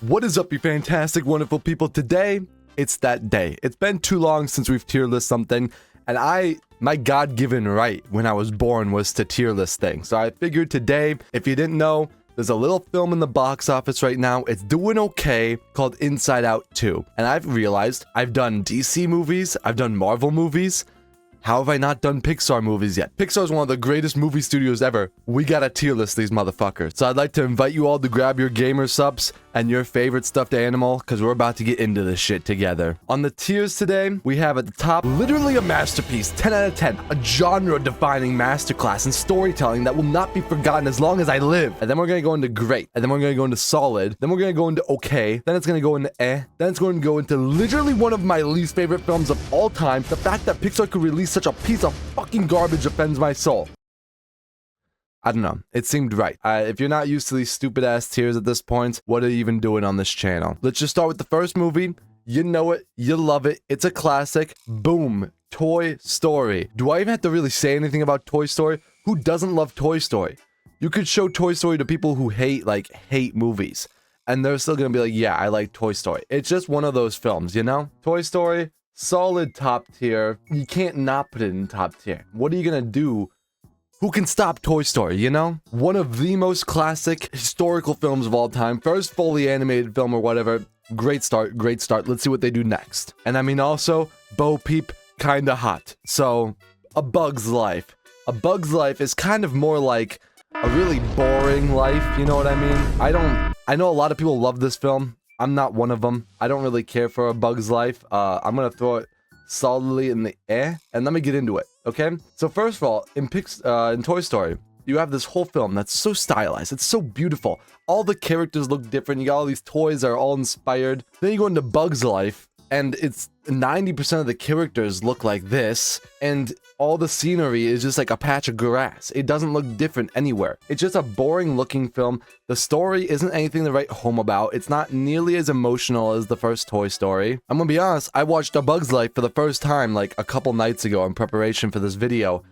What is up, you fantastic, wonderful people? Today, it's that day. It's been too long since we've tier list something, and my God-given right when I was born was to tier list things. So I figured today, if you didn't know, there's a little film in the box office right now. It's doing okay, called Inside Out 2. And I've realized I've done DC movies, I've done Marvel movies. How have I not done Pixar movies yet? Pixar is one of the greatest movie studios ever. We gotta tier list these motherfuckers. So I'd like to invite you all to grab your gamer subs and your favorite stuffed animal, because we're about to get into this shit together. On the tiers today, we have at the top, literally a masterpiece, 10 out of 10, a genre-defining masterclass in storytelling that will not be forgotten as long as I live. And then we're gonna go into great, and then we're gonna go into solid, then we're gonna go into okay, then it's gonna go into then it's going to go into literally one of my least favorite films of all time. The fact that Pixar could release such a piece of fucking garbage offends my soul. I don't know. It seemed right. If you're not used to these stupid ass tiers at this point, what are you even doing on this channel? Let's just start with the first movie. You know it. You love it. It's a classic. Boom. Toy Story. Do I even have to really say anything about Toy Story? Who doesn't love Toy Story? You could show Toy Story to people who hate movies, and they're still gonna be like, yeah, I like Toy Story. It's just one of those films, you know? Toy Story, solid top tier. You can't not put it in top tier. What are you gonna do? Who can stop Toy Story, you know? One of the most classic historical films of all time. First fully animated film or whatever. Great start, great start. Let's see what they do next. And I mean also, Bo Peep, kinda hot. So, A Bug's Life. A Bug's Life is kind of more like a really boring life, you know what I mean? I know a lot of people love this film. I'm not one of them. I don't really care for A Bug's Life. I'm gonna throw it solidly in the and let me get into it, okay? So first of all, in Toy Story, you have this whole film that's so stylized. It's so beautiful. All the characters look different. You got all these toys that are all inspired. Then you go into Bug's Life, and it's 90% of the characters look like this, and all the scenery is just like a patch of grass. It doesn't look different anywhere. It's just a boring looking film. The story isn't anything to write home about. It's not nearly as emotional as the first Toy Story. I'm gonna be honest, I watched A Bug's Life for the first time like a couple nights ago in preparation for this video,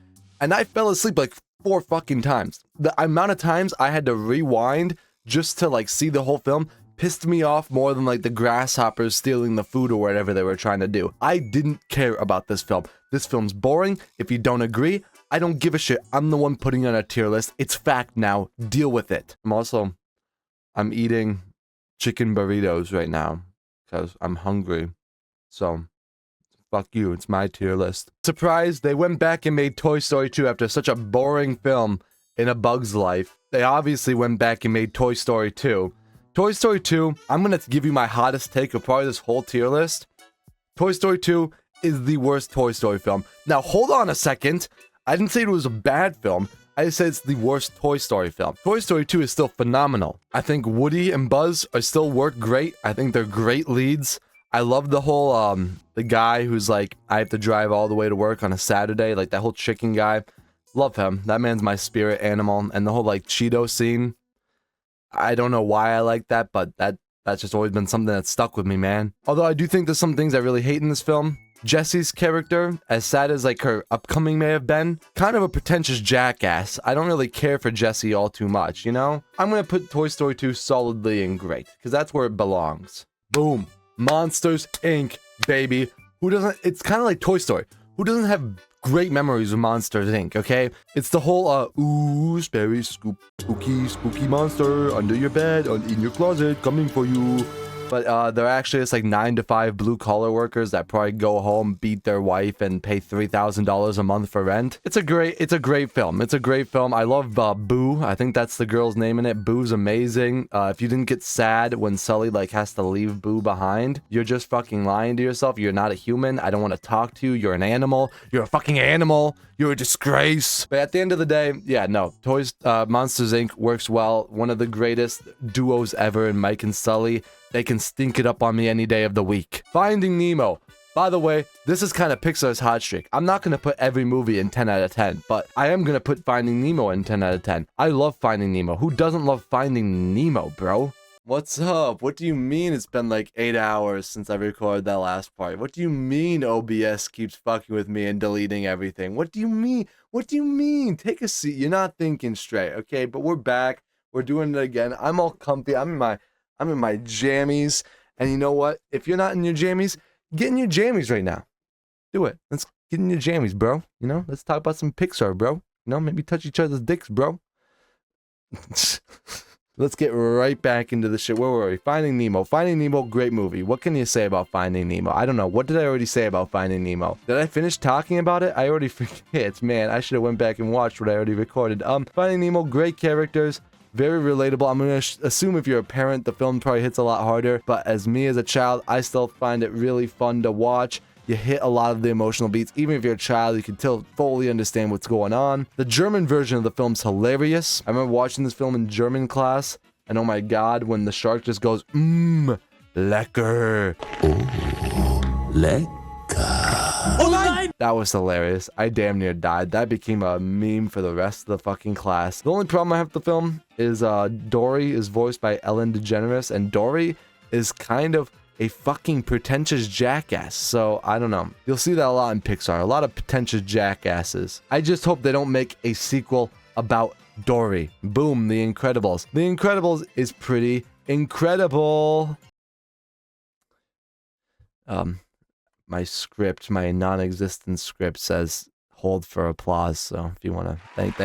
and I fell asleep like 4 fucking times. The amount of times I had to rewind just to like see the whole film pissed me off more than like the grasshoppers stealing the food or whatever they were trying to do. I didn't care about this film. This film's boring. If you don't agree, I don't give a shit. I'm the one putting it on a tier list. It's fact now. Deal with it. I'm eating chicken burritos right now because I'm hungry. So, fuck you. It's my tier list. Surprise, they went back and made Toy Story 2 after such a boring film in A Bug's Life. They obviously went back and made Toy Story 2. Toy Story 2, I'm gonna give you my hottest take of probably this whole tier list. Toy Story 2 is the worst Toy Story film. Now, hold on a second. I didn't say it was a bad film. I just said it's the worst Toy Story film. Toy Story 2 is still phenomenal. I think Woody and Buzz work great. I think they're great leads. I love the whole, the guy who's like, I have to drive all the way to work on a Saturday, like that whole chicken guy. Love him. That man's my spirit animal. And the whole, like, Cheeto scene. I don't know why I like that, but that's just always been something that stuck with me, man. Although I do think there's some things I really hate in this film. Jessie's character, as sad as like her upcoming may have been, kind of a pretentious jackass. I don't really care for Jessie all too much, you know? I'm gonna put Toy Story 2 solidly in great, because that's where it belongs. Boom. Monsters, Inc., baby. Who doesn't, it's kind of like Toy Story. Who doesn't have great memories of Monsters, Inc., okay? It's the whole, ooh, scary, spooky monster under your bed, in your closet, coming for you. But they're actually just like 9 to 5 blue-collar workers that probably go home, beat their wife, and pay $3,000 a month for rent. It's a great film. It's a great film. I love Boo. I think that's the girl's name in it. Boo's amazing. If you didn't get sad when Sully like has to leave Boo behind, you're just fucking lying to yourself. You're not a human. I don't want to talk to you. You're an animal. You're a fucking animal. You're a disgrace. But at the end of the day, yeah, no. Monsters, Inc. works well. One of the greatest duos ever in Mike and Sully. They can stink it up on me any day of the week. Finding Nemo. By the way, this is kind of Pixar's hot streak. I'm not going to put every movie in 10 out of 10, but I am going to put Finding Nemo in 10 out of 10. I love Finding Nemo. Who doesn't love Finding Nemo, bro? What's up? What do you mean it's been like 8 hours since I recorded that last part? What do you mean OBS keeps fucking with me and deleting everything? What do you mean? What do you mean? Take a seat. You're not thinking straight, okay? But we're back. We're doing it again. I'm all comfy. I'm in my I'm in my jammies. And you know what? If you're not in your jammies, get in your jammies right now. Do it. Let's get in your jammies, bro. You know, let's talk about some Pixar, bro. You know, maybe touch each other's dicks, bro. Let's get right back into the shit. Where were we? Finding Nemo. Finding Nemo, great movie. What can you say about Finding Nemo? I don't know. What did I already say about Finding Nemo? Did I finish talking about it? I already forget, man. I should have went back and watched what I already recorded. Finding Nemo, great characters. Very relatable. I'm going to assume if you're a parent, the film probably hits a lot harder. But as me as a child, I still find it really fun to watch. You hit a lot of the emotional beats. Even if you're a child, you can still fully understand what's going on. The German version of the film's hilarious. I remember watching this film in German class. And oh my god, when the shark just goes, lecker. Oh, lecker. Oh nein! That was hilarious. I damn near died. That became a meme for the rest of the fucking class. The only problem I have with the film is Dory is voiced by Ellen DeGeneres, and Dory is kind of a fucking pretentious jackass. So, I don't know. You'll see that a lot in Pixar. A lot of pretentious jackasses. I just hope they don't make a sequel about Dory. Boom, The Incredibles. The Incredibles is pretty incredible. My script, my non-existent script says hold for applause. So if you want to thank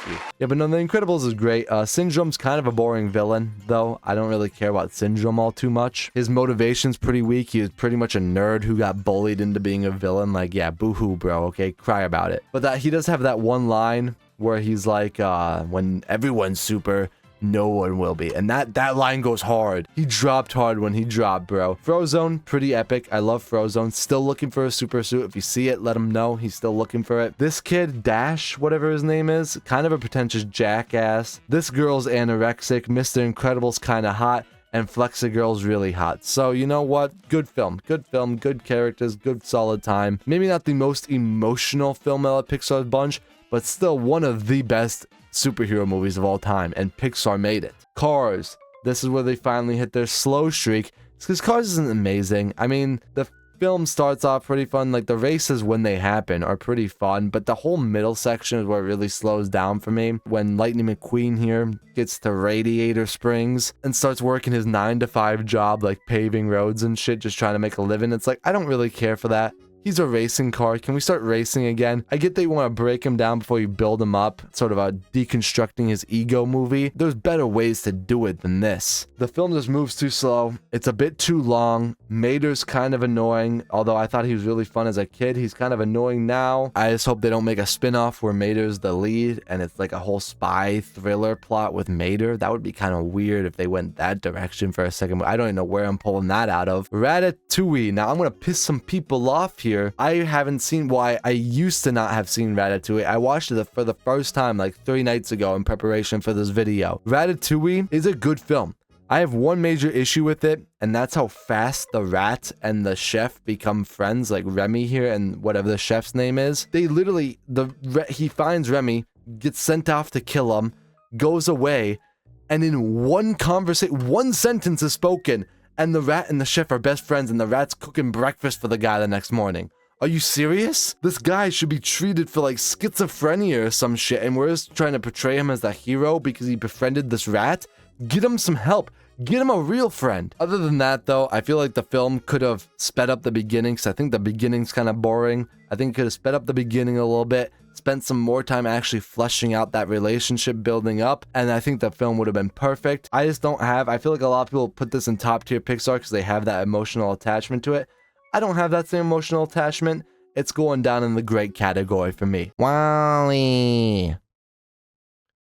you. Yeah, but no, The Incredibles is great. Syndrome's kind of a boring villain, though. I don't really care about Syndrome all too much. His motivation's pretty weak. He was pretty much a nerd who got bullied into being a villain. Like, yeah, boo-hoo, bro, okay? Cry about it. But that he does have that one line where he's like, when everyone's super, no one will be. And that line goes hard. He dropped hard when he dropped, bro. Frozone, pretty epic. I love Frozone. Still looking for a super suit. If you see it, let him know. He's still looking for it. This kid, Dash, whatever his name is, kind of a pretentious jackass. This girl's anorexic. Mr. Incredible's kind of hot. And Flexigirl's really hot. So, you know what? Good film. Good film. Good characters. Good solid time. Maybe not the most emotional film out of Pixar's bunch, but still one of the best superhero movies of all time, and Pixar made it. Cars. This is where they finally hit their slow streak. It's because Cars isn't amazing. I mean, the film starts off pretty fun. Like, the races when they happen are pretty fun, but the whole middle section is where it really slows down for me. When Lightning McQueen here gets to Radiator Springs and starts working his 9-to-5 job, like paving roads and shit, just trying to make a living. It's like, I don't really care for that. He's a racing car. Can we start racing again? I get that you want to break him down before you build him up. Sort of a deconstructing his ego movie. There's better ways to do it than this. The film just moves too slow. It's a bit too long. Mater's kind of annoying. Although I thought he was really fun as a kid, he's kind of annoying now. I just hope they don't make a spin-off where Mater's the lead and it's like a whole spy thriller plot with Mater. That would be kind of weird if they went that direction for a second. I don't even know where I'm pulling that out of. Ratatouille. Now, I'm going to piss some people off here. I haven't seen, well, I used to not have seen Ratatouille. I watched it for the first time like 3 nights ago in preparation for this video. Ratatouille is a good film. I have one major issue with it, and that's how fast the rat and the chef become friends, like Remy here and whatever the chef's name is. They literally, he finds Remy, gets sent off to kill him, goes away, and in one conversation, one sentence is spoken, and the rat and the chef are best friends, and the rat's cooking breakfast for the guy the next morning. Are you serious? This guy should be treated for like schizophrenia or some shit, and we're just trying to portray him as the hero because he befriended this rat? Get him some help. Get him a real friend. Other than that, though, I feel like the film could have sped up the beginning, because I think the beginning's kind of boring. I think it could have sped up the beginning a little bit, spent some more time actually fleshing out that relationship building up, and I think the film would have been perfect. I just don't have, I feel like a lot of people put this in top tier Pixar because they have that emotional attachment to it. I don't have that same emotional attachment. It's going down in the great category for me. Wall-E.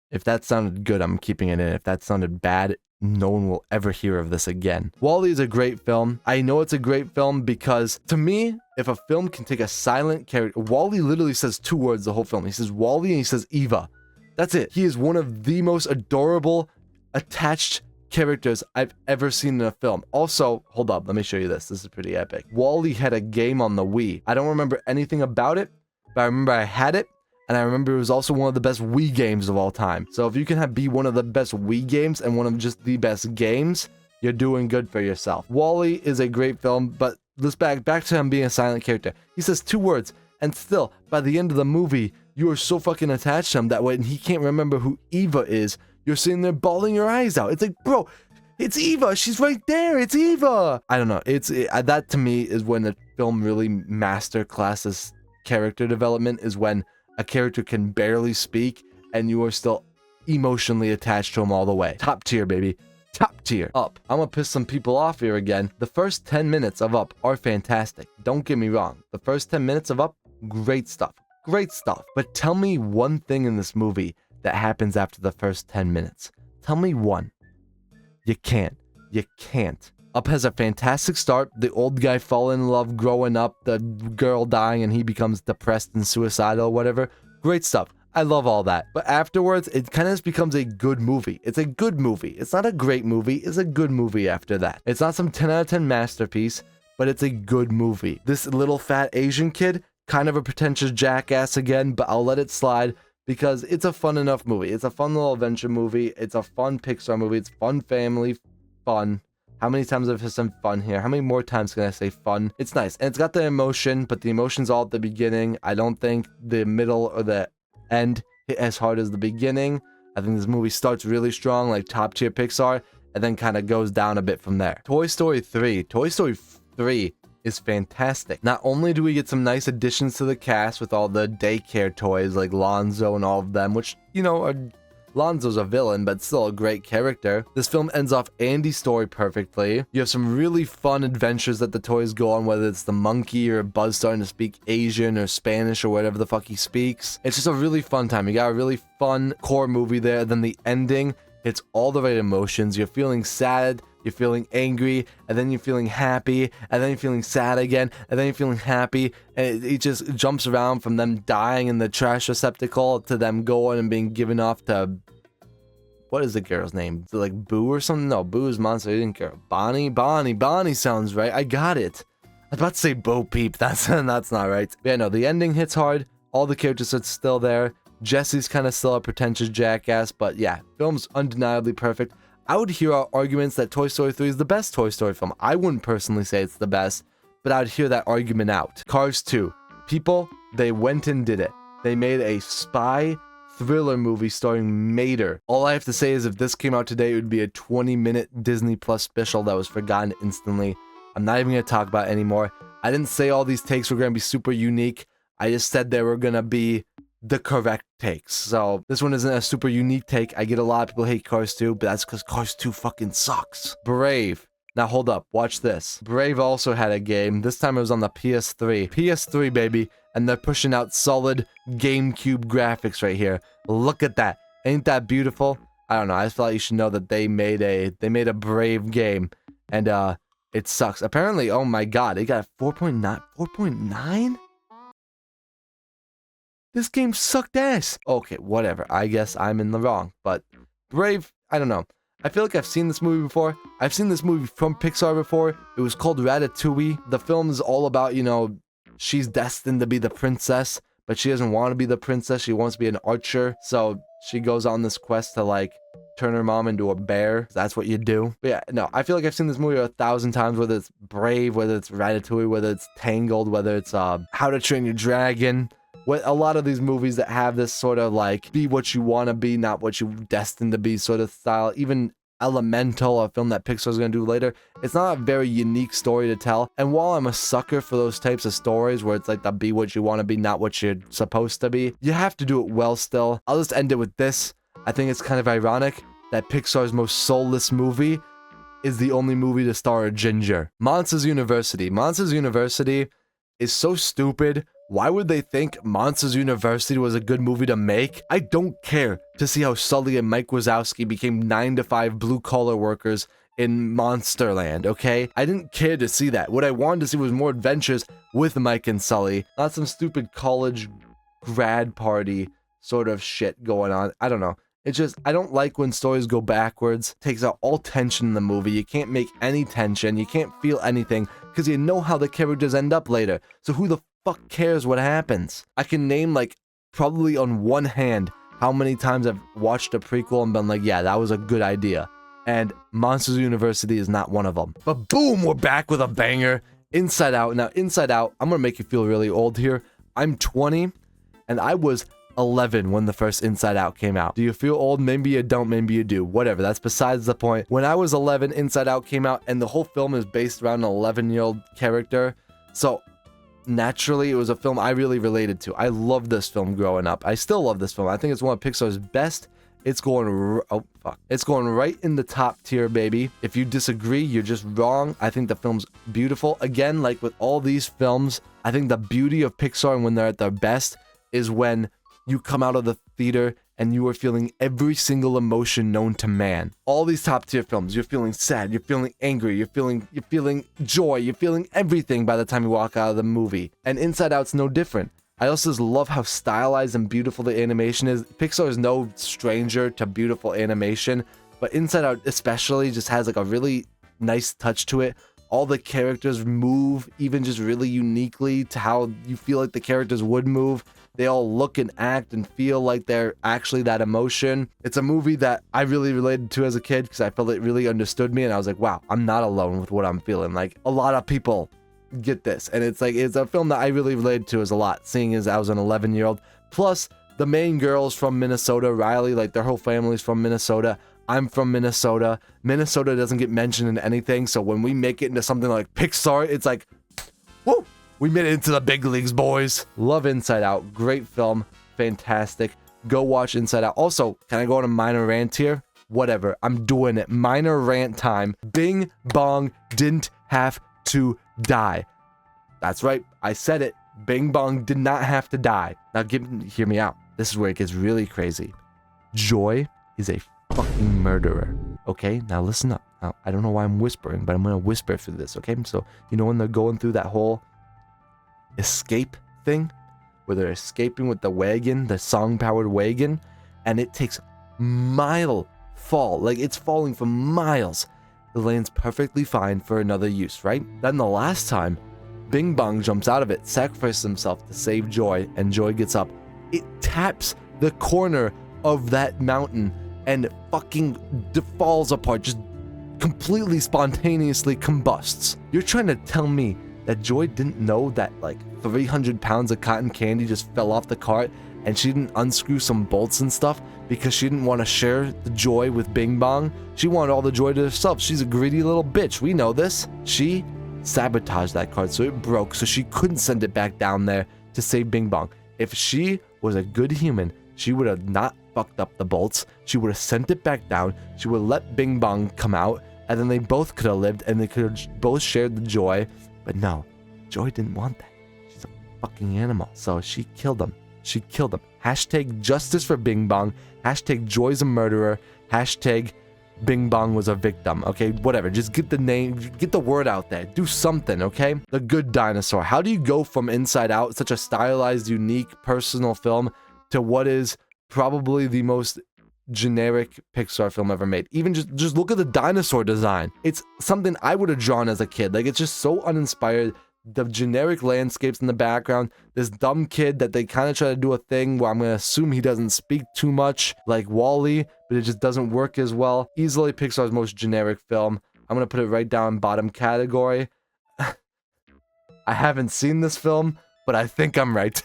If that sounded good, I'm keeping it in. If that sounded bad, no one will ever hear of this again. Wall-E is a great film. I know it's a great film because, to me, if a film can take a silent character... Wall-E literally says 2 words the whole film. He says Wall-E and he says Eva. That's it. He is one of the most adorable, attached characters I've ever seen in a film. Also, hold up, let me show you this. This is pretty epic. Wall-E had a game on the Wii. I don't remember anything about it, but I remember I had it. And I remember it was also one of the best Wii games of all time. So if you can be one of the best Wii games and one of just the best games, you're doing good for yourself. Wall-E is a great film, but let's back to him being a silent character. He says 2 words, and still, by the end of the movie, you are so fucking attached to him that when he can't remember who Eva is, you're sitting there bawling your eyes out. It's like, bro, it's Eva. She's right there. It's Eva. I don't know. That to me is when a film really masterclasses character development, is when a character can barely speak and you are still emotionally attached to him all the way. Top tier, baby. Top tier. Up. I'm gonna piss some people off here again. The first 10 minutes of Up are fantastic. Don't get me wrong. The first 10 minutes of Up, great stuff. Great stuff. But tell me one thing in this movie that happens after the first 10 minutes. Tell me one. You can't. You can't. Up has a fantastic start. The old guy falling in love, growing up, the girl dying, and he becomes depressed and suicidal or whatever. Great stuff. I love all that. But afterwards, it kind of just becomes a good movie. It's a good movie. It's not a great movie. It's a good movie after that. It's not some 10 out of 10 masterpiece, but it's a good movie. This little fat Asian kid, kind of a pretentious jackass again, but I'll let it slide because it's a fun enough movie. It's a fun little adventure movie. It's a fun Pixar movie. It's fun family fun. How many times have I said fun here? How many more times can I say fun? It's nice. And it's got the emotion, but the emotion's all at the beginning. I don't think the middle or the end hit as hard as the beginning. I think this movie starts really strong, like top tier Pixar, and then kind of goes down a bit from there. Toy Story 3. Toy Story 3 is fantastic. Not only do we get some nice additions to the cast with all the daycare toys like Lonzo and all of them, which, you know, are... Lonzo's a villain, but still a great character. This film ends off Andy's story perfectly. You have some really fun adventures that the toys go on, whether it's the monkey or Buzz starting to speak Asian or Spanish or whatever the fuck he speaks. It's just a really fun time. You got a really fun core movie there. Then the ending hits all the right emotions. You're feeling sad, you're feeling angry, and then you're feeling happy, and then you're feeling sad again, and then you're feeling happy, and it just jumps around from them dying in the trash receptacle to them going and being given off to... What is the girl's name? Is it like Boo or something? No, Boo is Monster. I didn't care. Bonnie sounds right. I got it. I was about to say Bo Peep. That's not right. But yeah, no, the ending hits hard. All the characters are still there. Jesse's kind of still a pretentious jackass, but yeah, film's undeniably perfect. I would hear arguments that Toy Story 3 is the best Toy Story film. I wouldn't personally say it's the best, but I would hear that argument out. Cars 2. People, they went and did it. They made a spy thriller movie starring Mater. All I have to say is if this came out today, it would be a 20-minute Disney Plus special that was forgotten instantly. I'm not even going to talk about it anymore. I didn't say all these takes were going to be super unique. I just said they were going to be the correct takes. So this one isn't a super unique take. I get a lot of people hate Cars 2, but that's because Cars 2 fucking sucks. Brave. Now hold up, watch this. Brave also had a game. This time it was on the PS3. PS3, baby. And they're pushing out solid GameCube graphics right here. Look at that. Ain't that beautiful? I don't know. I just felt like you should know that they made a Brave game. And it sucks. Apparently, oh my god, it got 4.9. 4.9? This game sucked ass. Okay, whatever. I guess I'm in the wrong. But Brave, I don't know. I feel like I've seen this movie before. I've seen this movie from Pixar before. It was called Ratatouille. The film is all about, you know, she's destined to be the princess, but she doesn't want to be the princess. She wants to be an archer. So she goes on this quest to, like, turn her mom into a bear. That's what you do. But yeah, no, I feel like I've seen this movie 1,000 times, whether it's Brave, whether it's Ratatouille, whether it's Tangled, whether it's How to Train Your Dragon. A lot of these movies that have this sort of like be what you want to be, not what you're destined to be sort of style. Even Elemental, a film that Pixar's going to do later, it's not a very unique story to tell. And while I'm a sucker for those types of stories where it's like the be what you want to be, not what you're supposed to be, you have to do it well still. I'll just end it with this. I think it's kind of ironic that Pixar's most soulless movie is the only movie to star a ginger. Monsters University. Monsters University is so stupid. Why would they think Monsters University was a good movie to make? I don't care to see how Sully and Mike Wazowski became 9-to-5 blue-collar workers in Monsterland, okay? I didn't care to see that. What I wanted to see was more adventures with Mike and Sully, not some stupid college grad party sort of shit going on. I don't know. It's just, I don't like when stories go backwards. It takes out all tension in the movie. You can't make any tension. You can't feel anything because you know how the characters end up later. So who the fuck cares what happens? I can name, like, probably on one hand how many times I've watched a prequel and been like, yeah, that was a good idea. And Monsters University is not one of them. But boom, we're back with a banger. Inside Out. Now, Inside Out, I'm gonna make you feel really old here. I'm 20, and I was 11 when the first Inside Out came out. Do you feel old? Maybe you don't, maybe you do. Whatever, that's besides the point. When I was 11, Inside Out came out, and the whole film is based around an 11-year-old character. So naturally, it was a film I really related to. I loved this film growing up. I still love this film. I think it's one of Pixar's best. It's going, it's going right in the top tier, baby. If you disagree, you're just wrong. I think the film's beautiful. Again, like with all these films, I think the beauty of Pixar and when they're at their best is when you come out of the theater and you are feeling every single emotion known to man. All these top tier films, you're feeling sad, you're feeling angry, you're feeling joy, you're feeling everything by the time you walk out of the movie. And Inside Out's no different. I also just love how stylized and beautiful the animation is. Pixar is no stranger to beautiful animation, but Inside Out especially just has like a really nice touch to it. All the characters move even just really uniquely to how you feel like the characters would move. They all look and act and feel like they're actually that emotion. It's a movie that I really related to as a kid because I felt it really understood me, and I was like, wow, I'm not alone with what I'm feeling. Like, a lot of people get this, and it's like, it's a film that I really related to as a lot, seeing as I was an 11-year-old. Plus, the main girl's from Minnesota, Riley, like their whole family's from Minnesota. I'm from Minnesota. Minnesota doesn't get mentioned in anything, so when we make it into something like Pixar, it's like, woo! We made it into the big leagues, boys. Love Inside Out. Great film. Fantastic. Go watch Inside Out. Also, can I go on a minor rant here? Whatever. I'm doing it. Minor rant time. Bing Bong didn't have to die. That's right. I said it. Bing Bong did not have to die. Now, hear me out. This is where it gets really crazy. Joy is a fucking murderer. Okay? Now, listen up. Now, I don't know why I'm whispering, but I'm going to whisper through this, okay? So, you know when they're going through that whole escape thing where they're escaping with the wagon, the song-powered wagon, and it takes mile fall, like it's falling for miles. It lands perfectly fine for another use, right? Then the last time, Bing Bong jumps out of it, sacrifices himself to save Joy, and Joy gets up. It taps the corner of that mountain and fucking falls apart, just completely spontaneously combusts. You're trying to tell me that Joy didn't know that like 300 pounds of cotton candy just fell off the cart and she didn't unscrew some bolts and stuff because she didn't want to share the joy with Bing Bong? She wanted all the joy to herself. She's a greedy little bitch. We know this. She sabotaged that cart so it broke so she couldn't send it back down there to save Bing Bong. If she was a good human, she would have not fucked up the bolts. She would have sent it back down. She would have let Bing Bong come out, and then they both could have lived and they could have both shared the joy. But no, Joy didn't want that. She's a fucking animal. So she killed him. She killed him. Hashtag justice for Bing Bong. Hashtag Joy's a murderer. Hashtag Bing Bong was a victim. Okay, whatever. Just get the name, get the word out there. Do something, okay? The Good Dinosaur. How do you go from Inside Out, such a stylized, unique, personal film, to what is probably the most generic Pixar film ever made? Even just look at the dinosaur design. It's something I would have drawn as a kid. Like, it's just so uninspired. The generic landscapes in the background, this dumb kid that they kind of try to do a thing where I'm going to assume he doesn't speak too much like Wall-E, but it just doesn't work as well. Easily Pixar's most generic film. I'm going to put it right down bottom category. I haven't seen this film, but I think I'm right.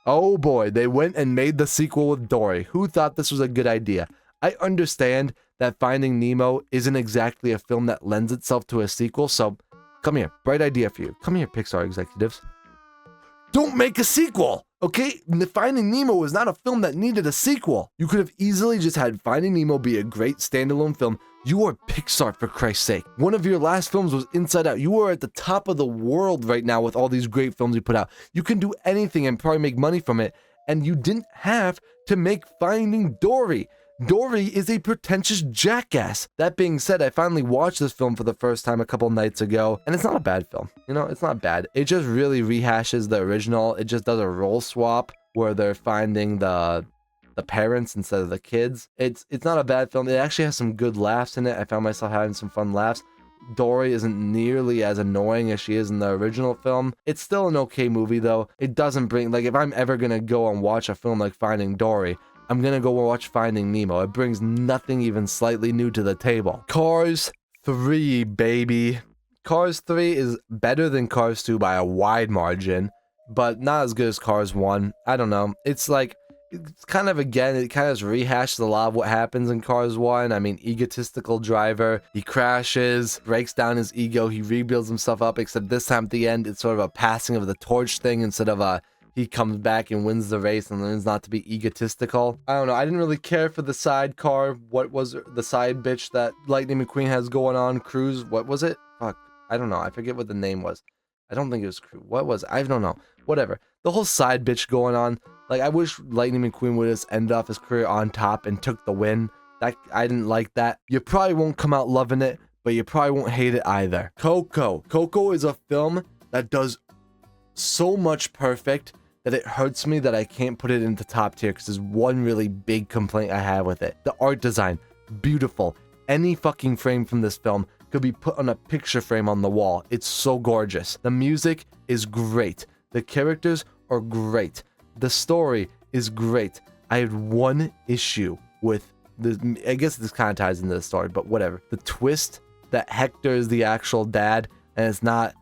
Oh boy, they went and made the sequel with Dory. Who thought this was a good idea? I understand that Finding Nemo isn't exactly a film that lends itself to a sequel, so come here, bright idea for you. Come here, Pixar executives. Don't make a sequel, okay? Finding Nemo is not a film that needed a sequel. You could have easily just had Finding Nemo be a great standalone film. You are Pixar, for Christ's sake. One of your last films was Inside Out. You are at the top of the world right now with all these great films you put out. You can do anything and probably make money from it, and you didn't have to make Finding Dory. Dory is a pretentious jackass. That being said, I finally watched this film for the first time a couple nights ago, and it's not a bad film. You know, it's not bad. It just really rehashes the original. It just does a role swap where they're finding the parents instead of the kids. It's not a bad film. It actually has some good laughs in it. I found myself having some fun laughs. Dory isn't nearly as annoying as she is in the original film. It's still an okay movie, though. It doesn't bring, like, if I'm ever gonna go and watch a film like Finding Dory, I'm gonna go watch Finding Nemo. It brings nothing even slightly new to the table. Cars 3, baby. Cars 3 is better than Cars 2 by a wide margin, but not as good as Cars 1. I don't know. It's like, it's kind of, again, it kind of rehashes a lot of what happens in Cars 1. I mean, egotistical driver, he crashes, breaks down his ego, he rebuilds himself up, except this time at the end, it's sort of a passing of the torch thing instead of a he comes back and wins the race and learns not to be egotistical. I don't know. I didn't really care for the sidecar. What was the side bitch that Lightning McQueen has going on? Cruz. What was it? Fuck. I don't know. I forget what the name was. I don't think it was Cruz. What was it? I don't know. Whatever. The whole side bitch going on. Like, I wish Lightning McQueen would have ended off his career on top and took the win. I didn't like that. You probably won't come out loving it, but you probably won't hate it either. Coco. Coco is a film that does so much perfect that it hurts me that I can't put it into top tier because there's one really big complaint I have with it. The art design, beautiful. Any fucking frame from this film could be put on a picture frame on the wall. It's so gorgeous. The music is great. The characters are great. The story is great. I had one issue with the, I guess this kind of ties into the story, but whatever. The twist that Hector is the actual dad and it's not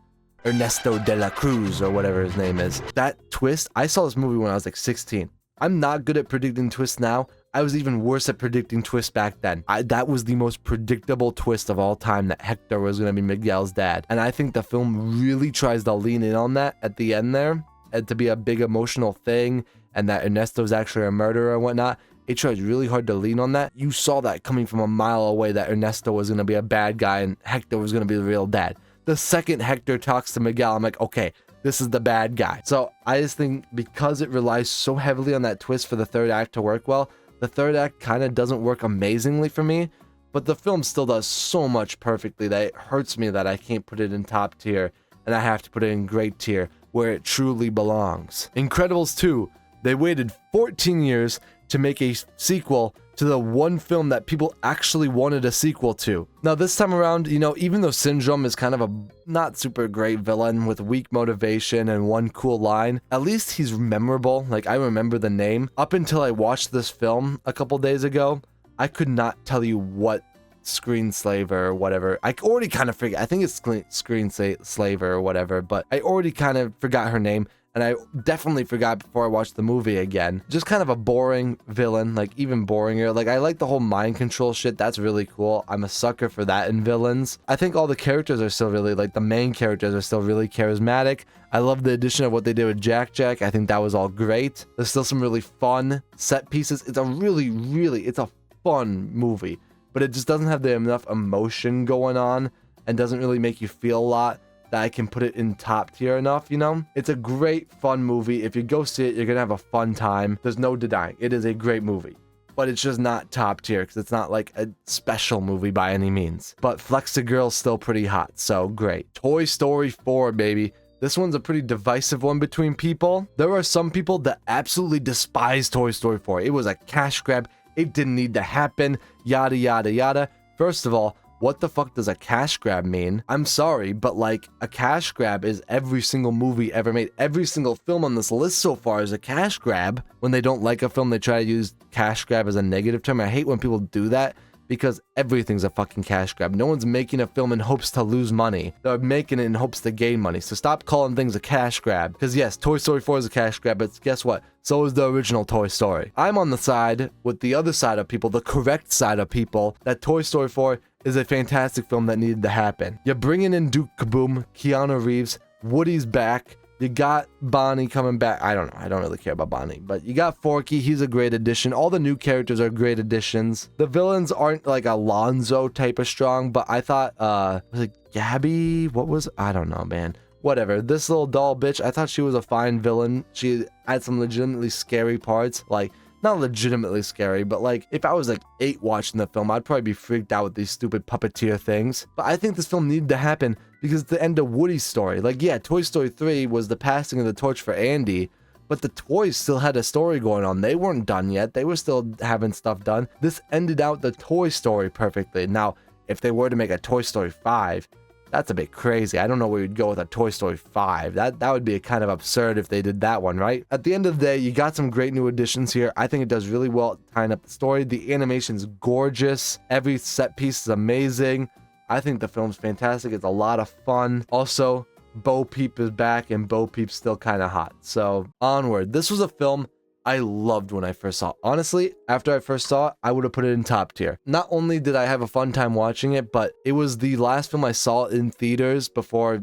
Ernesto de la Cruz or whatever his name is. That twist, I saw this movie when I was like 16. I'm not good at predicting twists now. I was even worse at predicting twists back then. That was the most predictable twist of all time, that Hector was going to be Miguel's dad. And I think the film really tries to lean in on that at the end there, and to be a big emotional thing, and that Ernesto's actually a murderer and whatnot. It tries really hard to lean on that. You saw that coming from a mile away, that Ernesto was going to be a bad guy and Hector was going to be the real dad. The second Hector talks to Miguel, I'm like, okay, this is the bad guy. So I just think because it relies so heavily on that twist for the third act to work well, the third act kind of doesn't work amazingly for me, but the film still does so much perfectly that it hurts me that I can't put it in top tier and I have to put it in great tier where it truly belongs. Incredibles 2, they waited 14 years to make a sequel to the one film that people actually wanted a sequel to. Now this time around, you know, even though Syndrome is kind of a not super great villain with weak motivation and one cool line, at least he's memorable. Like, I remember the name. Up until I watched this film a couple days ago, I could not tell you what Screenslaver or whatever. I already kind of forget. I think it's Screenslaver or whatever, but I already kind of forgot her name. And I definitely forgot before I watched the movie again. Just kind of a boring villain, like even boringer. Like, I like the whole mind control shit. That's really cool. I'm a sucker for that in villains. I think all the characters are still really, like, the main characters are still really charismatic. I love the addition of what they did with Jack Jack. I think that was all great. There's still some really fun set pieces. It's a it's a fun movie, but it just doesn't have enough emotion going on and doesn't really make you feel a lot that I can put it in top tier enough, you know? It's a great, fun movie. If you go see it, you're gonna have a fun time. There's no denying. It is a great movie. But it's just not top tier, because it's not like a special movie by any means. But Flexigirl's still pretty hot, so great. Toy Story 4, baby. This one's a pretty divisive one between people. There are some people that absolutely despise Toy Story 4. It was a cash grab. It didn't need to happen. Yada, yada, yada. First of all, what the fuck does a cash grab mean? I'm sorry, but like, a cash grab is every single movie ever made. Every single film on this list so far is a cash grab. When they don't like a film, they try to use cash grab as a negative term. I hate when people do that because everything's a fucking cash grab. No one's making a film in hopes to lose money. They're making it in hopes to gain money. So stop calling things a cash grab. Because yes, Toy Story 4 is a cash grab, but guess what? So is the original Toy Story. I'm on the side with the other side of people, the correct side of people, that Toy Story 4 is a fantastic film that needed to happen. You're bringing in Duke Kaboom, Keanu Reeves, Woody's back. You got Bonnie coming back. I don't know. I don't really care about Bonnie. But you got Forky. He's a great addition. All the new characters are great additions. The villains aren't like Alonzo type of strong, but I thought, was it Gabby? What was, I don't know, man. Whatever. This little doll bitch, I thought she was a fine villain. She had some legitimately scary parts. Like, not legitimately scary, but like, if I was like 8 watching the film, I'd probably be freaked out with these stupid puppeteer things. But I think this film needed to happen because it's the end of Woody's story. Like, yeah, Toy Story 3 was the passing of the torch for Andy, but the toys still had a story going on. They weren't done yet. They were still having stuff done. This ended out the Toy Story perfectly. Now, if they were to make a Toy Story 5, that's a bit crazy. I don't know where you'd go with a Toy Story 5. That would be kind of absurd if they did that one, right? At the end of the day, you got some great new additions here. I think it does really well tying up the story. The animation's gorgeous. Every set piece is amazing. I think the film's fantastic. It's a lot of fun. Also, Bo Peep is back, and Bo Peep's still kind of hot. So, Onward. This was a film I loved when I first saw it. Honestly, after I first saw it, I would have put it in top tier. Not only did I have a fun time watching it, but it was the last film I saw in theaters before,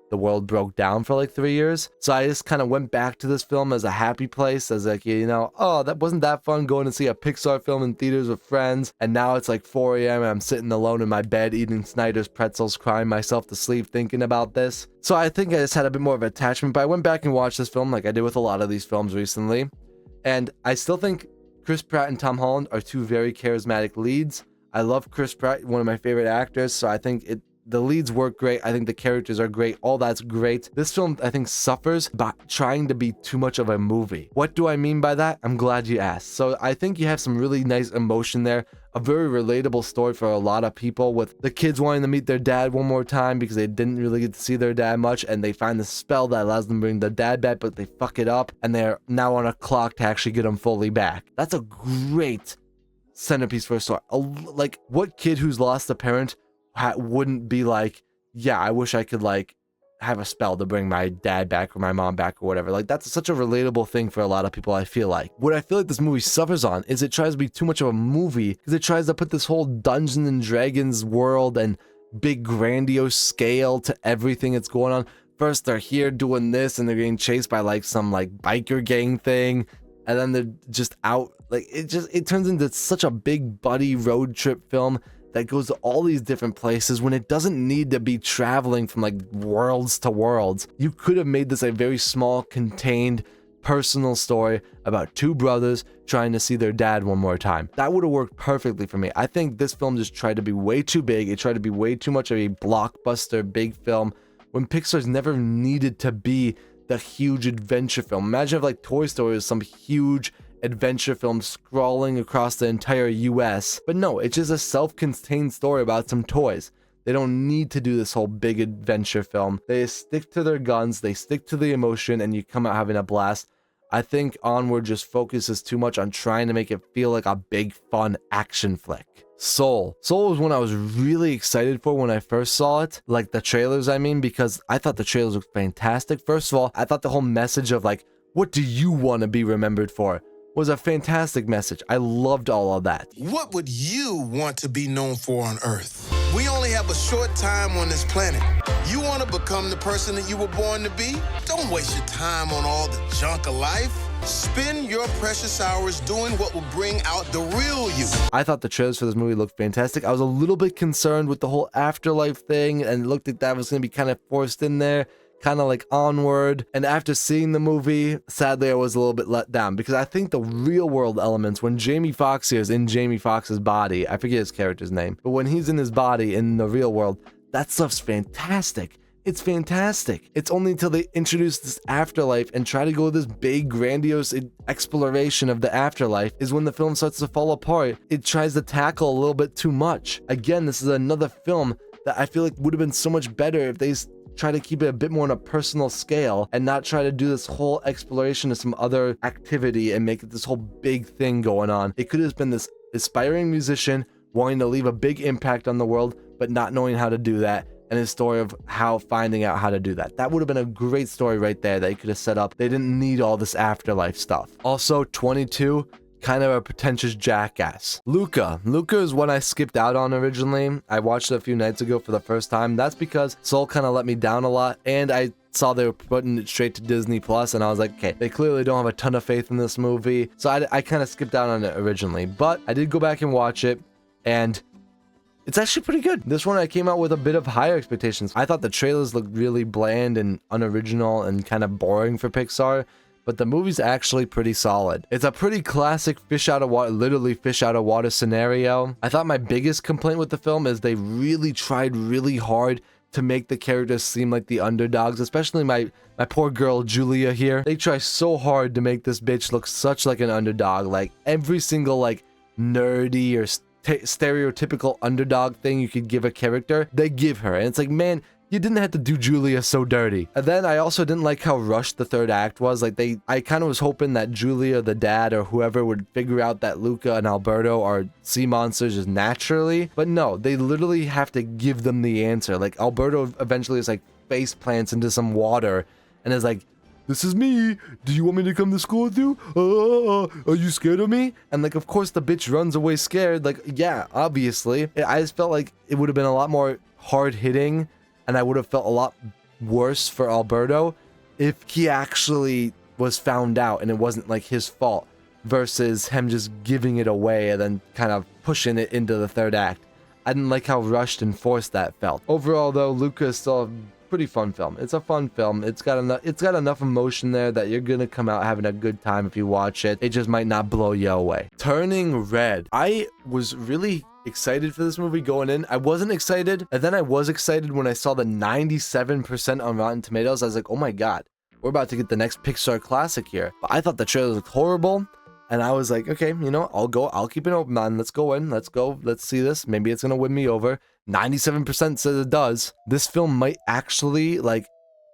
the world broke down for like 3 years. So I just kind of went back to this film as a happy place, as like, oh, that wasn't that fun going to see a Pixar film in theaters with friends. And now it's like 4 a.m. and I'm sitting alone in my bed eating Snyder's pretzels, crying myself to sleep thinking about this. So I think I just had a bit more of an attachment, but I went back and watched this film like I did with a lot of these films recently. And I still think Chris Pratt and Tom Holland are two very charismatic leads. I love Chris Pratt, one of my favorite actors, so I think the leads work great. I think the characters are great. All that's great. This film, I think, suffers by trying to be too much of a movie. What do I mean by that? I'm glad you asked. So I think you have some really nice emotion there. A very relatable story for a lot of people, with the kids wanting to meet their dad one more time because they didn't really get to see their dad much, and they find the spell that allows them to bring their dad back, but they fuck it up, and they're now on a clock to actually get him fully back. That's a great centerpiece for a story. Like, what kid who's lost a parent wouldn't be like, yeah, I wish I could like have a spell to bring my dad back or my mom back or whatever. Like, that's such a relatable thing for a lot of people, I feel like. What I feel like this movie suffers on is it tries to be too much of a movie because it tries to put this whole Dungeons and Dragons world and big grandiose scale to everything that's going on. First they're here doing this and they're getting chased by like some like biker gang thing, and then they're just out. Like, it turns into such a big buddy road trip film that goes to all these different places when it doesn't need to be traveling from like worlds to worlds. You could have made this a very small, contained, personal story about two brothers trying to see their dad one more time. That would have worked perfectly for me. I think this film just tried to be way too big. It tried to be way too much of a blockbuster big film when Pixar's never needed to be the huge adventure film. Imagine if like Toy Story was some huge adventure film sprawling across the entire US. But no, it's just a self-contained story about some toys. They don't need to do this whole big adventure film. They stick to their guns, they stick to the emotion, and you come out having a blast. I think Onward just focuses too much on trying to make it feel like a big fun action flick. Soul was one I was really excited for when I first saw it, like the trailers, I mean, because I thought the trailers looked fantastic. First of all, I thought the whole message of like, what do you want to be remembered for, was a fantastic message. I loved all of that. What would you want to be known for on Earth? We only have a short time on this planet. You want to become the person that you were born to be? Don't waste your time on all the junk of life. Spend your precious hours doing what will bring out the real you. I thought the trailers for this movie looked fantastic. I was a little bit concerned with the whole afterlife thing, and it looked like that was going to be kind of forced in there, kind of like Onward. And after seeing the movie, sadly, I was a little bit let down, because I think the real world elements, when Jamie Foxx is in Jamie Foxx's body, I forget his character's name, but when he's in his body in the real world, that stuff's fantastic. It's fantastic. It's only until they introduce this afterlife and try to go this big, grandiose exploration of the afterlife is when the film starts to fall apart. It tries to tackle a little bit too much. Again, this is another film that I feel like would have been so much better if they try to keep it a bit more on a personal scale and not try to do this whole exploration of some other activity and make it this whole big thing going on. It could have been this aspiring musician wanting to leave a big impact on the world, but not knowing how to do that, and his story of how finding out how to do that. That would have been a great story right there that he could have set up. They didn't need all this afterlife stuff. Also, 22, kind of a pretentious jackass. Luca is one I skipped out on originally. I watched it a few nights ago for the first time. That's because Soul kind of let me down a lot, and I saw they were putting it straight to Disney Plus, and I was like, okay, they clearly don't have a ton of faith in this movie, so I kind of skipped out on it originally. But I did go back and watch it, and it's actually pretty good. This one I came out with a bit of higher expectations. I thought the trailers looked really bland and unoriginal and kind of boring for Pixar, but the movie's actually pretty solid. It's a pretty classic fish out of water, literally fish out of water scenario. I thought my biggest complaint with the film is they really tried really hard to make the characters seem like the underdogs, especially my poor girl Julia here. They try so hard to make this bitch look such like an underdog. Like every single like nerdy or stereotypical underdog thing you could give a character, they give her, and it's like, man, you didn't have to do Julia so dirty. And then I also didn't like how rushed the third act was. Like I kind of was hoping that Julia, the dad, or whoever would figure out that Luca and Alberto are sea monsters just naturally, but no, they literally have to give them the answer. Like Alberto eventually is like face plants into some water and is like, this is me. Do you want me to come to school with you? Are you scared of me? And like, of course the bitch runs away scared. Like, yeah, obviously. I just felt like it would have been a lot more hard hitting, and I would have felt a lot worse for Alberto if he actually was found out and it wasn't like his fault, versus him just giving it away and then kind of pushing it into the third act. I didn't like how rushed and forced that felt. Overall though, Luca is still a pretty fun film. It's a fun film. It's got enough emotion there that you're gonna come out having a good time if you watch it. It just might not blow you away. Turning Red. I was really excited for this movie going in. I wasn't excited, and then I was excited when I saw the 97% on Rotten Tomatoes. I was like, oh my god, we're about to get the next Pixar classic here. But I thought the trailer looked horrible, and I was like, okay, you know, I'll keep an open mind. Let's go in. Let's go. Let's see this. Maybe it's gonna win me over. 97% says it does. This film might actually like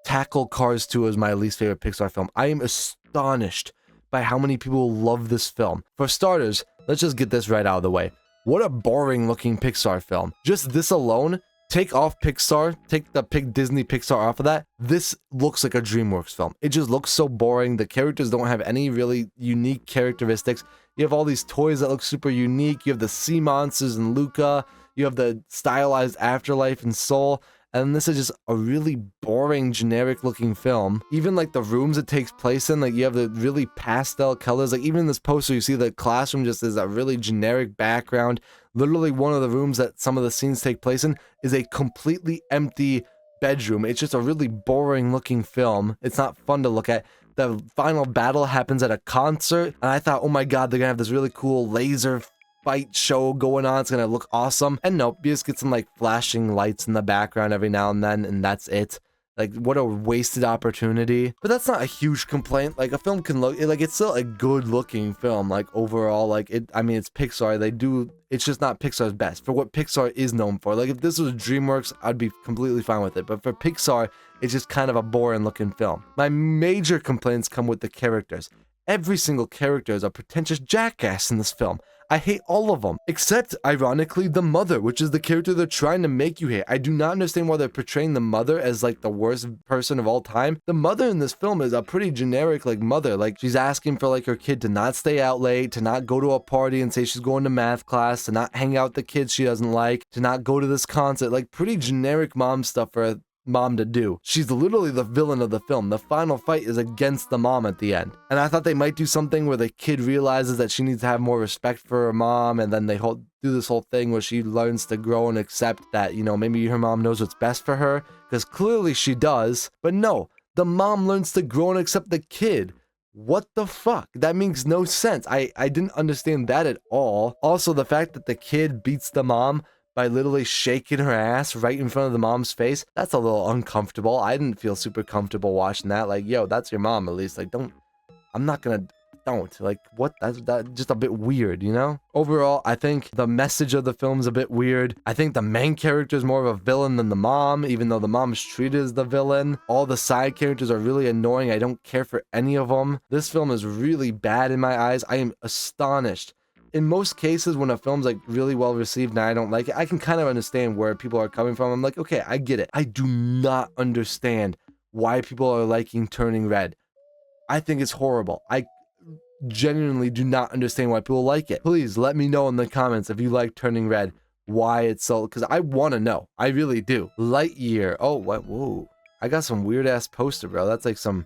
tackle Cars 2 as my least favorite Pixar film. I am astonished by how many people love this film. For starters, let's just get this right out of the way. What a boring looking Pixar film. Just this alone, take off Pixar, take the Disney Pixar off of that. This looks like a DreamWorks film. It just looks so boring. The characters don't have any really unique characteristics. You have all these toys that look super unique. You have the sea monsters and Luca. You have the stylized afterlife and Soul. And this is just a really boring, generic looking film. Even like the rooms it takes place in, like you have the really pastel colors. Like even in this poster, you see the classroom just is a really generic background. Literally one of the rooms that some of the scenes take place in is a completely empty bedroom. It's just a really boring looking film. It's not fun to look at. The final battle happens at a concert, and I thought, oh my god, they're gonna have this really cool laser fight show going on. It's gonna look awesome. And nope, you just get some like flashing lights in the background every now and then, and that's it. Like, what a wasted opportunity. But that's not a huge complaint. Like, a film can look like, it's still a good looking film. Like, overall, like it, I mean, it's Pixar. It's just not Pixar's best for what Pixar is known for. Like, if this was DreamWorks, I'd be completely fine with it. But for Pixar, it's just kind of a boring looking film. My major complaints come with the characters. Every single character is a pretentious jackass in this film. I hate all of them, except, ironically, the mother, which is the character they're trying to make you hate. I do not understand why they're portraying the mother as, like, the worst person of all time. The mother in this film is a pretty generic, like, mother. Like, she's asking for, like, her kid to not stay out late, to not go to a party and say she's going to math class, to not hang out with the kids she doesn't like, to not go to this concert. Like, pretty generic mom stuff for a mom to do. She's literally the villain of the film. The final fight is against the mom at the end. And I thought they might do something where the kid realizes that she needs to have more respect for her mom, and then they do this whole thing where she learns to grow and accept that, you know, maybe her mom knows what's best for her, because clearly she does. But no, the mom learns to grow and accept the kid. What the fuck? That makes no sense. I didn't understand that at all. Also, the fact that the kid beats the mom by literally shaking her ass right in front of the mom's face, that's a little uncomfortable. I didn't feel super comfortable watching that. Like, yo, that's your mom at least. Like, don't. Like, what? That's just a bit weird, you know? Overall, I think the message of the film's a bit weird. I think the main character is more of a villain than the mom, even though the mom's treated as the villain. All the side characters are really annoying. I don't care for any of them. This film is really bad in my eyes. I am astonished. In most cases, when a film's like really well received and I don't like it, I can kind of understand where people are coming from. I'm like, okay, I get it. I do not understand why people are liking Turning Red. I think it's horrible. I genuinely do not understand why people like it. Please let me know in the comments if you like Turning Red, why it's so, because I want to know. I really do. Lightyear. Oh, what? Whoa. I got some weird ass poster, bro. That's like some...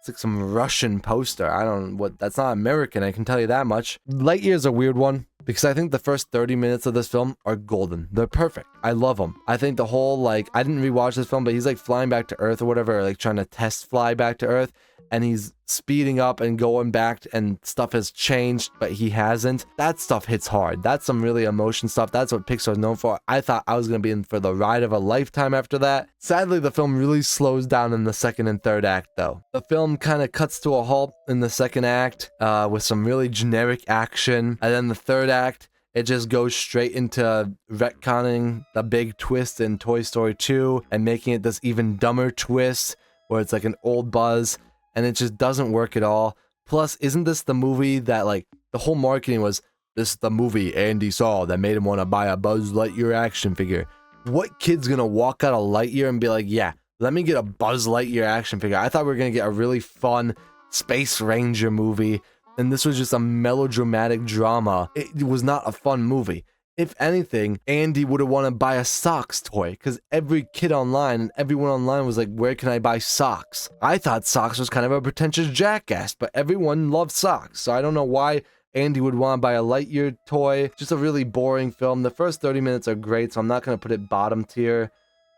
It's like some Russian poster. I don't know what, that's not American, I can tell you that much. Lightyear is a weird one because I think the first 30 minutes of this film are golden. They're perfect. I love them. I think the whole, like, I didn't rewatch this film, but he's like flying back to Earth or whatever, or like trying to test fly back to Earth, and he's speeding up and going back and stuff has changed, but he hasn't. That stuff hits hard. That's some really emotion stuff. That's what Pixar's known for. I thought I was going to be in for the ride of a lifetime after that. Sadly, the film really slows down in the second and third act, though. The film kind of cuts to a halt in the second act with some really generic action. And then the third act, it just goes straight into retconning the big twist in Toy Story 2 and making it this even dumber twist where it's like an old Buzz. And it just doesn't work at all. Plus, isn't this the movie that, like, the whole marketing was, this is the movie Andy saw that made him want to buy a Buzz Lightyear action figure. What kid's gonna walk out of Lightyear and be like, yeah, let me get a Buzz Lightyear action figure. I thought we were going to get a really fun Space Ranger movie, and this was just a melodramatic drama. It was not a fun movie. If anything, Andy would have wanted to buy a socks toy, because every kid online and everyone online was like, where can I buy socks? I thought socks was kind of a pretentious jackass, but everyone loved socks, so I don't know why Andy would want to buy a Lightyear toy. Just a really boring film. The first 30 minutes are great, so I'm not going to put it bottom tier,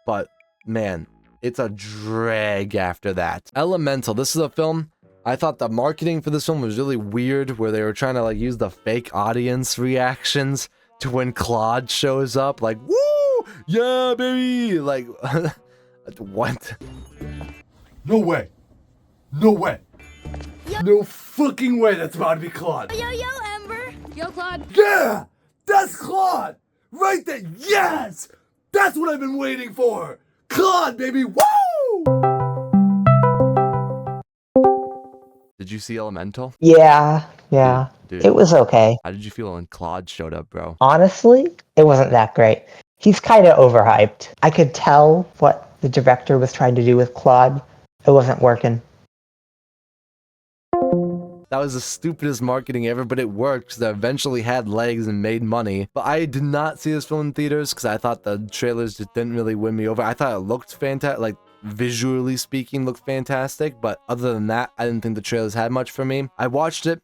but man, it's a drag after that. Elemental, this is a film. I thought the marketing for this film was really weird, where they were trying to like use the fake audience reactions to when Claude shows up, like, woo, yeah, baby, like, what? No way. No way. Yo. No fucking way that's about to be Claude. Yo, Ember. Yo, Claude. Yeah, that's Claude. Right there, yes! That's what I've been waiting for. Claude, baby, woo! Did you see Elemental? Yeah. Dude, It was okay. how did you feel when Claude showed up, bro? Honestly, it wasn't that great. He's kind of overhyped. I could tell what the director was trying to do with Claude. It wasn't working. That was the stupidest marketing ever, but it worked because it eventually had legs and made money. But I did not see this film in theaters because I thought the trailers just didn't really win me over. I thought it looked fantastic, like visually speaking, looked fantastic. But other than that, I didn't think the trailers had much for me. I watched it,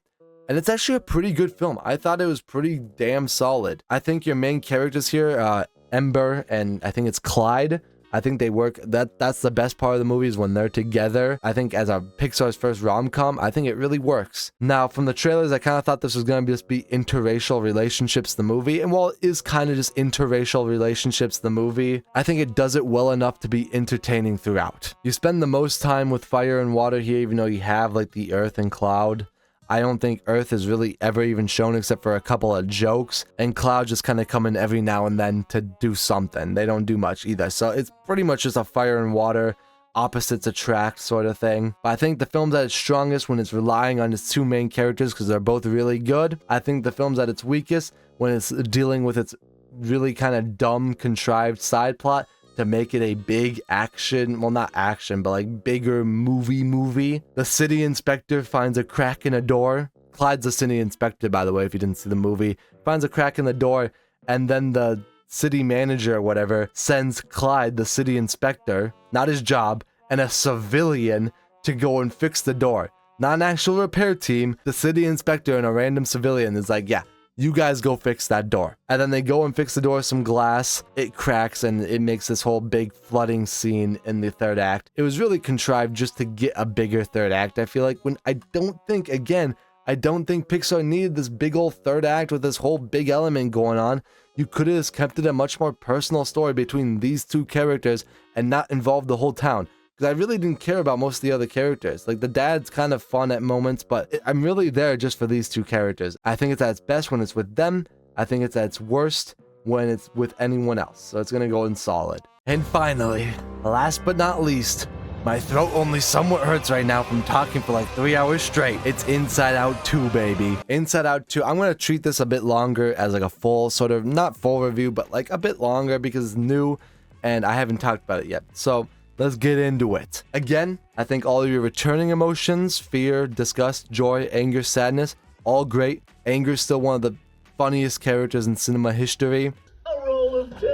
and it's actually a pretty good film. I thought it was pretty damn solid. I think your main characters here, Ember and I think it's Clyde, I think they work. That's the best part of the movie is when they're together. I think as a Pixar's first rom-com, I think it really works. Now, from the trailers, I kind of thought this was going to just be interracial relationships, the movie. And while it is kind of just interracial relationships, the movie, I think it does it well enough to be entertaining throughout. You spend the most time with fire and water here, even though you have like the earth and cloud. I don't think Earth is really ever even shown except for a couple of jokes, and Cloud just kind of come in every now and then to do something. They don't do much either, so it's pretty much just a fire and water, opposites attract sort of thing. But I think the film's at its strongest when it's relying on its two main characters because they're both really good. I think the film's at its weakest when it's dealing with its really kind of dumb, contrived side plot to make it a big action, well, not action, but like bigger movie. The city inspector finds a crack in a door. Clyde's the city inspector, by the way, if you didn't see the movie. Finds a crack in the door, and then the city manager or whatever sends Clyde, the city inspector, not his job, and a civilian to go and fix the door. Not an actual repair team. The city inspector and a random civilian is like, yeah, you guys go fix that door. And then they go and fix the door with some glass. It cracks and it makes this whole big flooding scene in the third act. It was really contrived just to get a bigger third act. I feel like I don't think Pixar needed this big old third act with this whole big element going on. You could have just kept it a much more personal story between these two characters and not involved the whole town. Because I really didn't care about most of the other characters. Like, the dad's kind of fun at moments, but I'm really there just for these two characters. I think it's at its best when it's with them. I think it's at its worst when it's with anyone else. So it's gonna go in solid. And finally, last but not least, my throat only somewhat hurts right now from talking for like 3 hours straight. It's Inside Out 2, baby. Inside Out 2. I'm gonna treat this a bit longer as like a full sort of, not full review, but like a bit longer because it's new and I haven't talked about it yet. So let's get into it. Again, I think all of your returning emotions, fear, disgust, joy, anger, sadness, all great. Anger's still one of the funniest characters in cinema history. A roll of tape,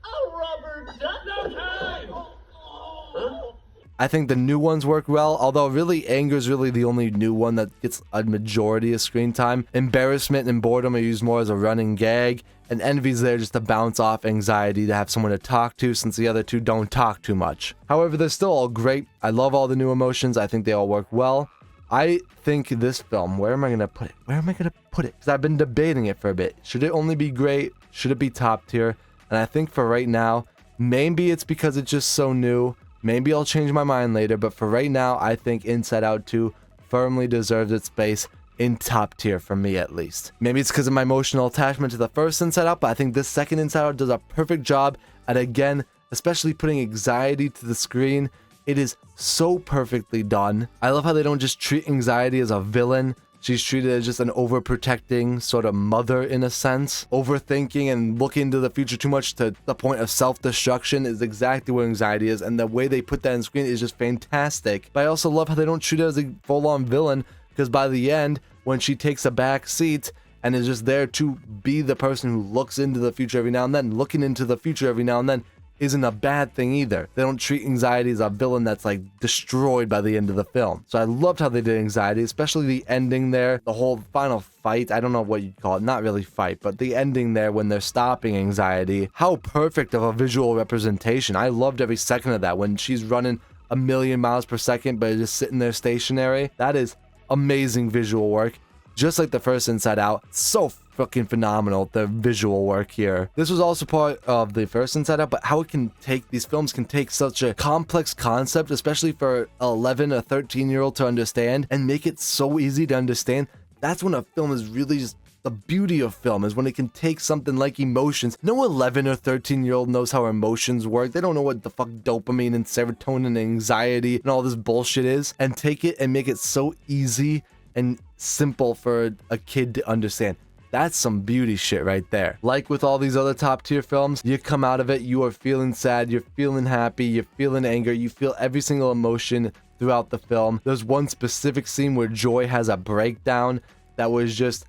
a rubber duck, no time! Huh? I think the new ones work well, although really Anger's really the only new one that gets a majority of screen time. Embarrassment and boredom are used more as a running gag, and Envy's there just to bounce off anxiety to have someone to talk to since the other two don't talk too much. However, they're still all great. I love all the new emotions. I think they all work well. I think this film, where am I going to put it? Because I've been debating it for a bit. Should it only be great? Should it be top tier? And I think for right now, maybe it's because it's just so new. Maybe I'll change my mind later, but for right now, I think Inside Out 2 firmly deserves its space in top tier for me at least. Maybe it's because of my emotional attachment to the first Inside Out, but I think this second Inside Out does a perfect job at, again, especially putting anxiety to the screen. It is so perfectly done. I love how they don't just treat anxiety as a villain, She's treated as just an overprotecting sort of mother in a sense. Overthinking and looking into the future too much to the point of self-destruction is exactly what anxiety is, and the way they put that on screen is just fantastic. But I also love how they don't treat her as a full-on villain, because by the end, when she takes a back seat and is just there to be the person who looks into the future every now and then, looking into the future every now and then isn't a bad thing either. They don't treat anxiety as a villain that's like destroyed by the end of the film. So I loved how they did anxiety, especially the ending there, the whole final fight. I don't know what you'd call it, not really fight, but the ending there when they're stopping anxiety. How perfect of a visual representation. I loved every second of that when she's running a million miles per second, but just sitting there stationary. That is amazing visual work. Just like the first Inside Out, so fucking phenomenal, the visual work here. This was also part of the first Inside Out, but how it can take, these films can take such a complex concept, especially for 11 or 13-year-old to understand, and make it so easy to understand. That's when a film is really just the beauty of film, is when it can take something like emotions. No 11 or 13-year-old knows how emotions work. They don't know what the fuck dopamine and serotonin and anxiety and all this bullshit is, and take it and make it so easy and simple for a kid to understand. That's some beauty shit right there. Like with all these other top tier films, you come out of it, you are feeling sad, you're feeling happy, you're feeling anger, you feel every single emotion throughout the film. There's one specific scene where Joy has a breakdown that was just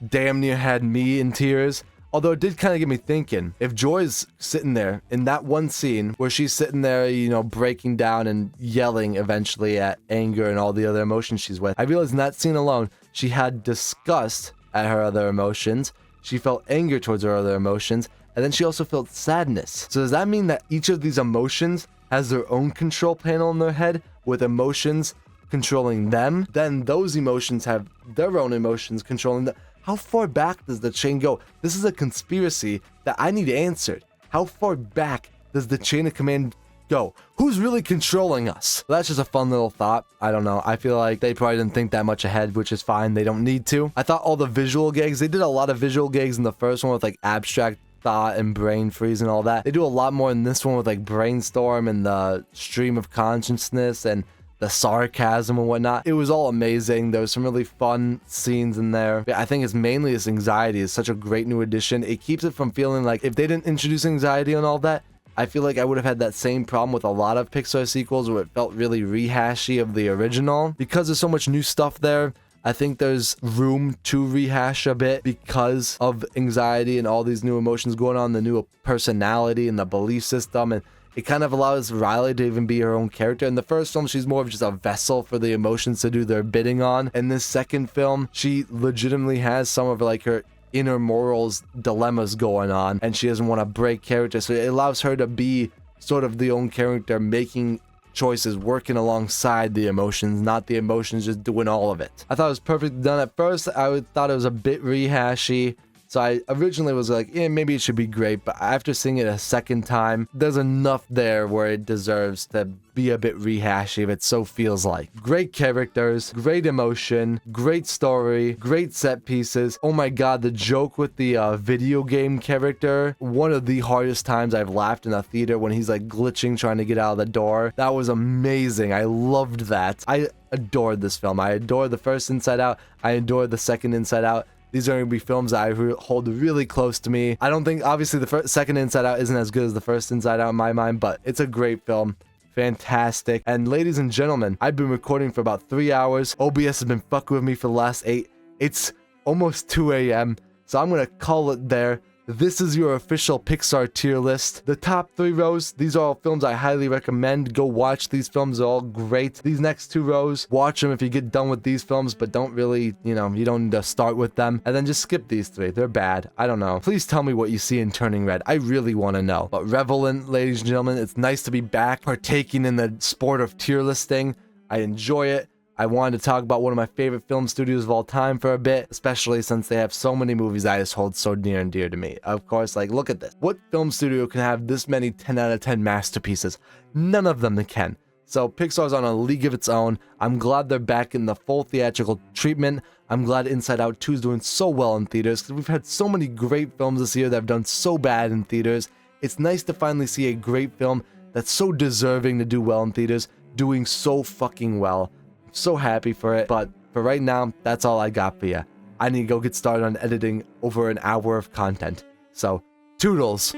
damn near had me in tears. Although it did kind of get me thinking, if Joy's sitting there in that one scene where she's sitting there, you know, breaking down and yelling eventually at anger and all the other emotions she's with, I realized in that scene alone, she had disgust at her other emotions, she felt anger towards her other emotions, and then she also felt sadness. So does that mean that each of these emotions has their own control panel in their head with emotions controlling them? Then those emotions have their own emotions controlling them. How far back does the chain go? This is a conspiracy that I need answered. How far back does the chain of command go? Who's really controlling us? Well, that's just a fun little thought. I don't know. I feel like they probably didn't think that much ahead, which is fine. They don't need to. I thought all the visual gags, they did a lot of visual gags in the first one with like abstract thought and brain freeze and all that. They do a lot more in this one with like brainstorm and the stream of consciousness and the sarcasm and whatnot. It was all amazing. There was some really fun scenes in there. I think it's mainly this anxiety is such a great new addition. It keeps it from feeling like if they didn't introduce anxiety and all that, I feel like I would have had that same problem with a lot of Pixar sequels where it felt really rehashy of the original. Because there's so much new stuff there, I think there's room to rehash a bit because of anxiety and all these new emotions going on, the new personality and the belief system, and it kind of allows Riley to even be her own character. In the first film, she's more of just a vessel for the emotions to do their bidding on. In this second film, she legitimately has some of like her inner morals dilemmas going on, and she doesn't want to break character. So it allows her to be sort of the own character, making choices, working alongside the emotions, not the emotions just doing all of it. I thought it was perfectly done. At first, I thought it was a bit rehashy. So I originally was like, yeah, maybe it should be great, but after seeing it a second time, there's enough there where it deserves to be a bit rehashy if it so feels like. Great characters, great emotion, great story, great set pieces. Oh my god, the joke with the video game character, one of the hardest times I've laughed in a theater when he's like glitching trying to get out of the door. That was amazing. I loved that. I adored this film. I adored the first Inside Out. I adored the second Inside Out. These are going to be films that I hold really close to me. I don't think, obviously, the second Inside Out isn't as good as the first Inside Out in my mind, but it's a great film. Fantastic. And ladies and gentlemen, I've been recording for about 3 hours. OBS has been fucking with me for the last 8. It's almost 2 a.m., so I'm going to call it there. This is your official Pixar tier list. The top 3 rows, these are all films I highly recommend. Go watch these films. They're all great. These next 2 rows, watch them if you get done with these films, but don't really, you know, you don't need to start with them. And then just skip these 3. They're bad. I don't know. Please tell me what you see in Turning Red. I really want to know. But Revelant, ladies and gentlemen, it's nice to be back partaking in the sport of tier listing. I enjoy it. I wanted to talk about one of my favorite film studios of all time for a bit, especially since they have so many movies I just hold so near and dear to me. Of course, like, look at this. What film studio can have this many 10 out of 10 masterpieces? None of them can. So Pixar's on a league of its own. I'm glad they're back in the full theatrical treatment. I'm glad Inside Out 2 is doing so well in theaters, because we've had so many great films this year that have done so bad in theaters. It's nice to finally see a great film that's so deserving to do well in theaters, doing so fucking well. So happy for it, but for right now, that's all I got for you. I need to go get started on editing over an hour of content. So, toodles!